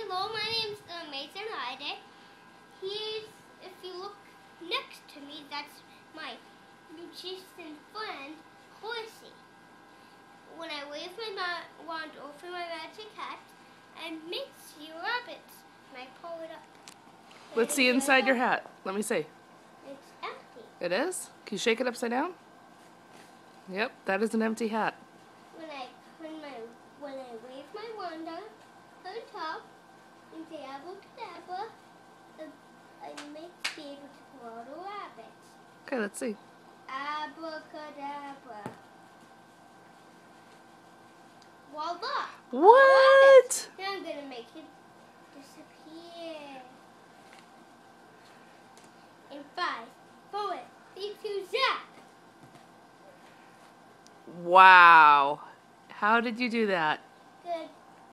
Hello, my name's Mason Hyde. If you look next to me, that's my magician friend, Horsey. When I wave my wand over my magic hat, I make sea rabbits, and I pull it up. Let's see inside your hat. Let me see. It's empty. It is? Can you shake it upside down? Yep, that is an empty hat. When I wave my wand up on top and say abracadabra, I make be able to grow the rabbits. Okay, let's see. Abracadabra. Voila! What? Now I'm gonna make it disappear. In 5, 4, 3, 2, zap! Wow. How did you do that? Good.